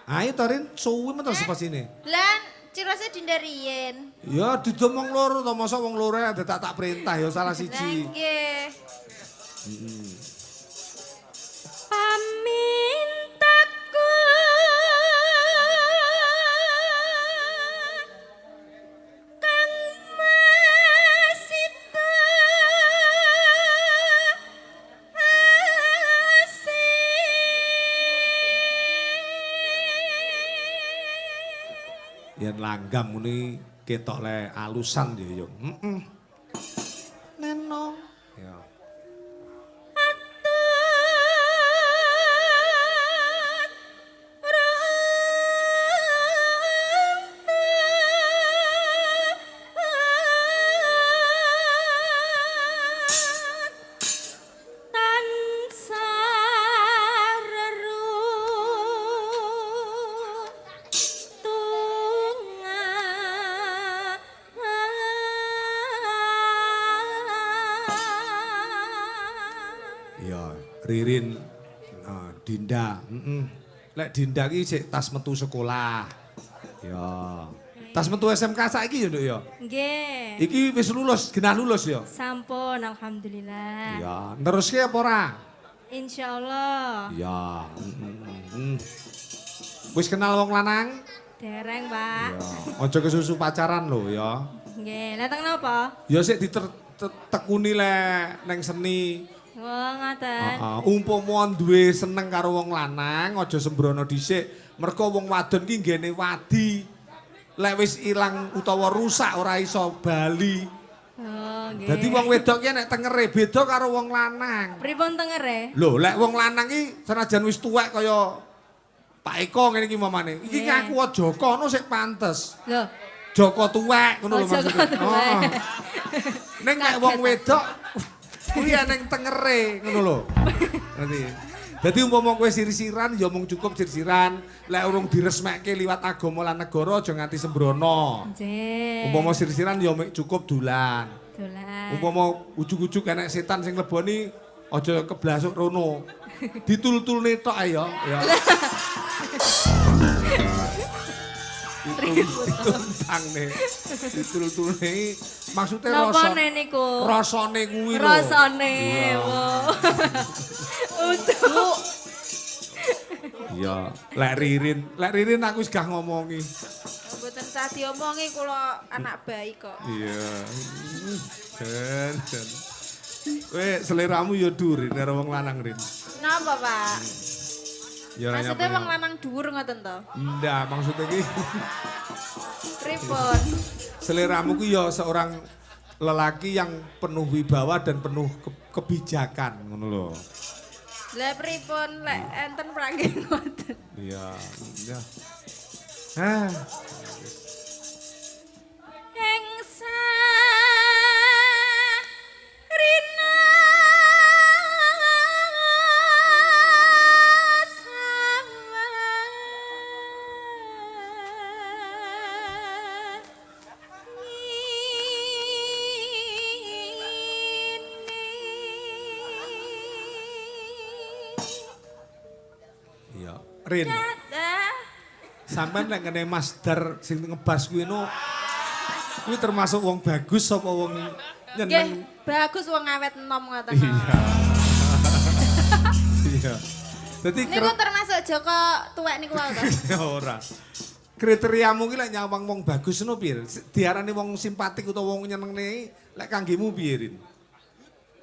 Ayo Torin, suwi men terus pas ini. Lan cirose dindarien. Ya duduk wong loro to, masa wong loro ada tak perintah ya salah siji. Nggih. Pamintaku kang masita Yen langgam muni ketok le alusan ya yo. Neno. Ya. Ririn Dinda. Lek Dinda ki sik tas metu sekolah. Ya. Tas metu SMK saiki ya, Nduk ya? Nggih. Iki wis lulus, genah lulus ya? Sampun alhamdulillah. Ya, neruske apa ora? Insyaallah. Ya. Wis kenal wong lanang? Dereng, Pak. Ya, aja kesusu pacaran lho ya. Nggih, dateng napa? Ya sik ditekuni le neng seni. Wah, ngaten. Umpama duwe seneng karo wong lanang, aja sembrono dhisik. Mergo wong wadon ki nggene wadi. Lek wis ilang utawa rusak ora iso bali. Oh, nggih. Dadi wong wedok ki nek tengere beda karo wong lanang. Pripun tengere? Lho, lek wong lanang ki senajan wis tuwek kaya Pak Eko ngene iki mamane. Iki ngaku Joko ngono sik pantes. Lho, Joko tuwek ngono lho maksudnya. Heeh. Ning nek wong wedok kuwi ning tengere ngono lho. Nanti. Dadi umpama kowe sirisiran ya mung cukup sirisiran, lek urung diresmekke liwat agama lan negara aja nganti sembrono. nggih. Umpama sirisiran ya cukup dolan. Dolan. Umpama ujug-ujug enek setan sing leboni aja keblasuk rono. Ditul-tulne tok ae ya. Ditul-tulne. Ditul-tulne maksude rasa. Napa niku? Rasane kuwi lho. Rasane. Iya. Untuk. Iya, lek Ririn aku wis gak ngomongi. Mboten sah diomongi kula anak bayi kok. Iya. Dan. Kowe seleramu ya dhuwur karo wong lanang, Rin. Napa, Pak? Ya ora Maksudnya nyapa. wong lanang dhuwur ngoten to? Ndak, maksudnya ki Pripun? seleramu ki ya seorang lelaki yang penuh wibawa dan penuh kebijakan ngono lho. Lah pripun lek enten prangge ngoten? Iya, ya. Ah, Ing sarina iya. Rin, sampean nek ngene Masdar sing ngebas kuwi no kuwi termasuk wong bagus apa wong Nggih, nyeneng? bagus wong awet enom ngoten. Iya. Iya. Dadi Niku termasuk Joko tuwek niku wae to. ya ora. Kriteriamu ki lek nyawang wong bagus ngono piye? Diarani wong simpatik utawa wong nyenengne lek kanggemu piye, Rin?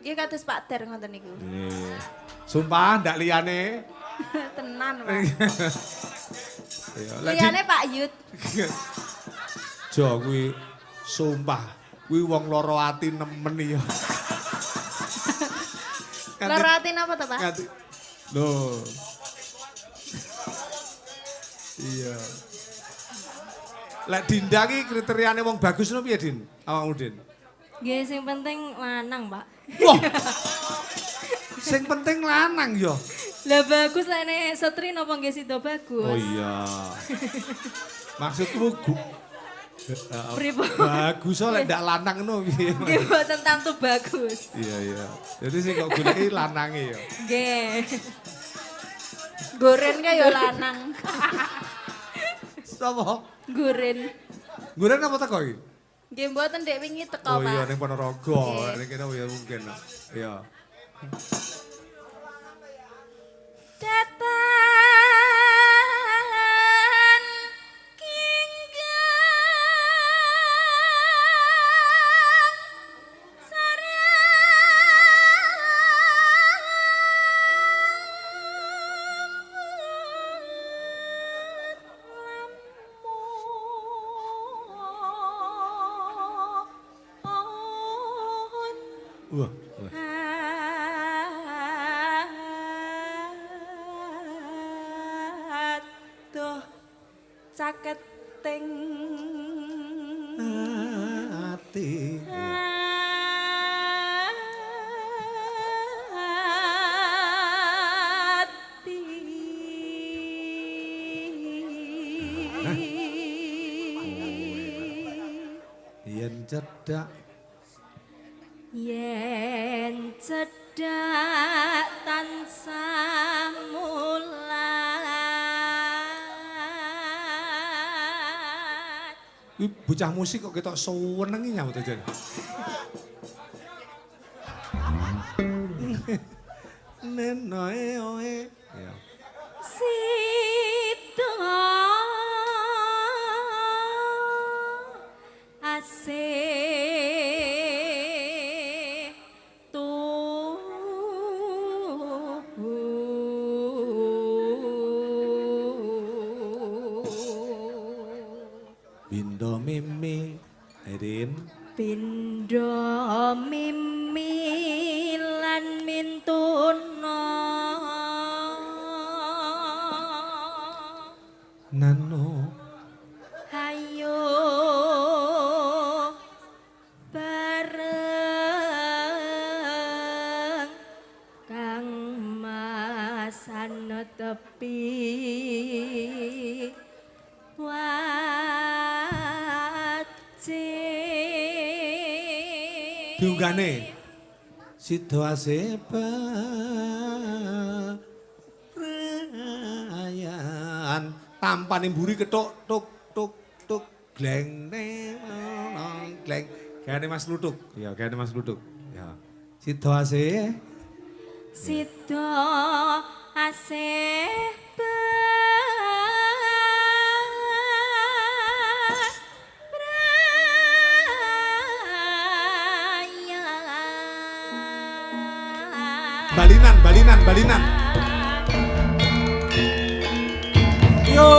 Nggih kados Pak Der ngoten niku. Nggih. Sumpah ndak liyane. Tenan, Pak. Ya, Liyane Pak Yud. Jo kuwi sumpah kuwi wong loro ati nemen ya. Loro ati napa to, Pak? Nganti lho. Iya. Lek Dinda ki kriteriane wong bagus ngono piye, Din? Awakmu, Din? nggih sing penting lanang, Pak. Wah. Sing penting lanang ya. Lah bagus lek nek setri napa nggih sida bagus? Oh iya. Maksudmu Pripun? bagus lek ndak lanang ngono piye? Nggih mboten tamtu bagus. Iya iya. Jadi sing kok goleki lanange ya. Nggih. Goren ka ya lanang. Sapa? Gurin. Guren apa teko iki? Nggih mboten Dek wingi teko, Oh iya Pak. ning Ponorogo. Nek kene ya mungkin. Iya. Datan kinggang Wah, wah. Aduh, caketing Ati. Yen cedak Yen cedak tansah mulat. Ih, bocah musik kok ketok seneng iki nyambut aja. Nenoe oe. Ya. Sida asih Bindo mimi Erin. Pindha mimi lan mintuna Nano. hayo bareng kang masana tepi wajib Diunggane. Sido asepa rayan tampane mburi ketok tuk tuk tuk gleng neng gleng. Gane Mas Lutuk. Ya, gane Mas Lutuk. Ya. Sido ase Sida asih balinan, balinan, balinan. Yo.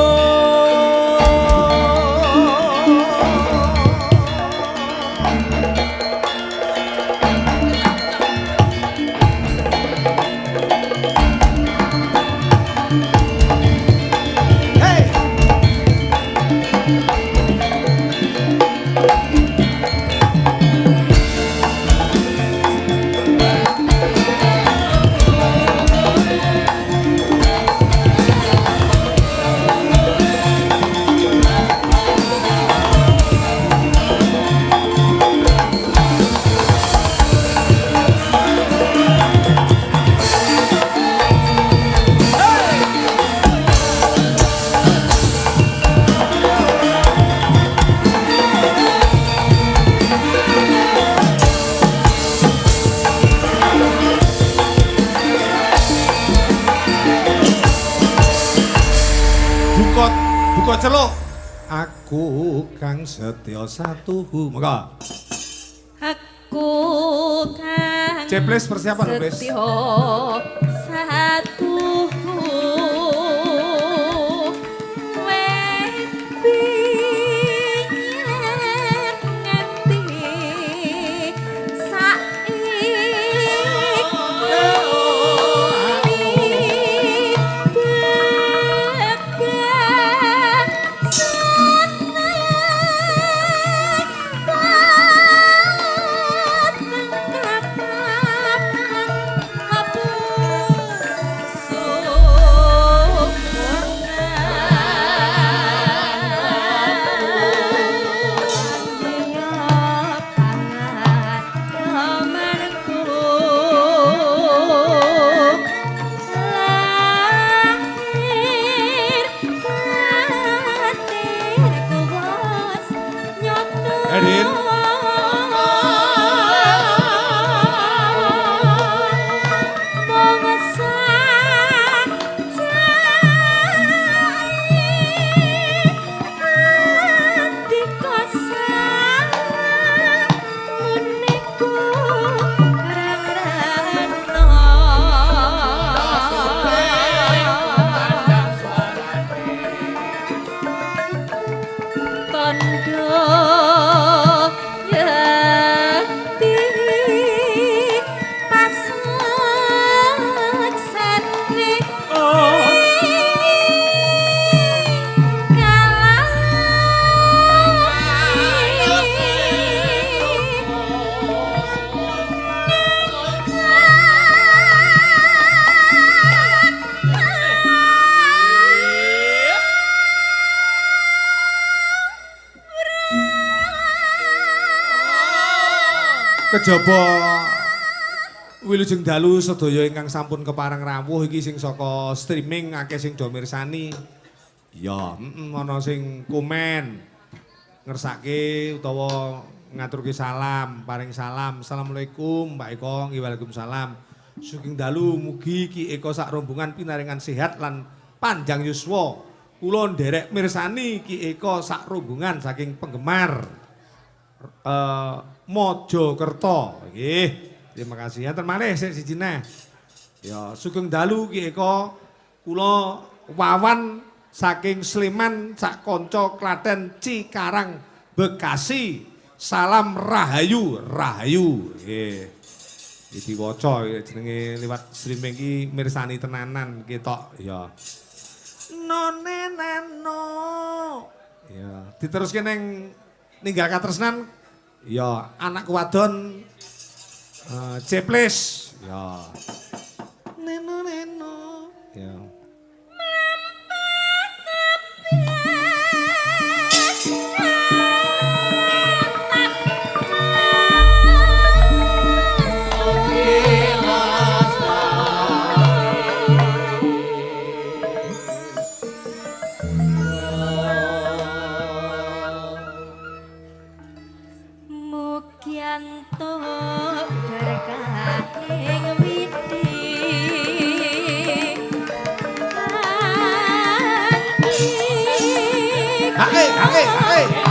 Hey. Buka celuk. Aku kang setya satuhu. Monggo. aku kang Ceples persiapan lho, Ples. setya satu kejaba wilujeng dalu sedaya ingkang sampun kepareng rawuh iki sing saka streaming akeh sing do mirsani. Ya, ana sing komen ngersake utawa ngaturke salam, paring salam. Assalamualaikum Mbak Eko, waalaikumsalam. Sugeng dalu mugi Ki Eko sak rombongan pinaringan sehat lan panjang yuswa. Kula nderek mirsani Ki Eko sak rombongan saking penggemar Mojokerto. Nggih, terima kasih. Enten maneh sik sijine. Ya, sugeng dalu Ki Eko. Kula Wawan saking Sleman sak kanca Klaten Cikarang Bekasi. Salam rahayu, rahayu. Nggih. Iki diwaca jenenge liwat streaming iki mirsani tenanan ketok ya. None nano. Ya, diteruske ning ninggal katresnan ya anak wadon Ceplis ya. Neno neno ya. Mugianto berkah ing widi Hae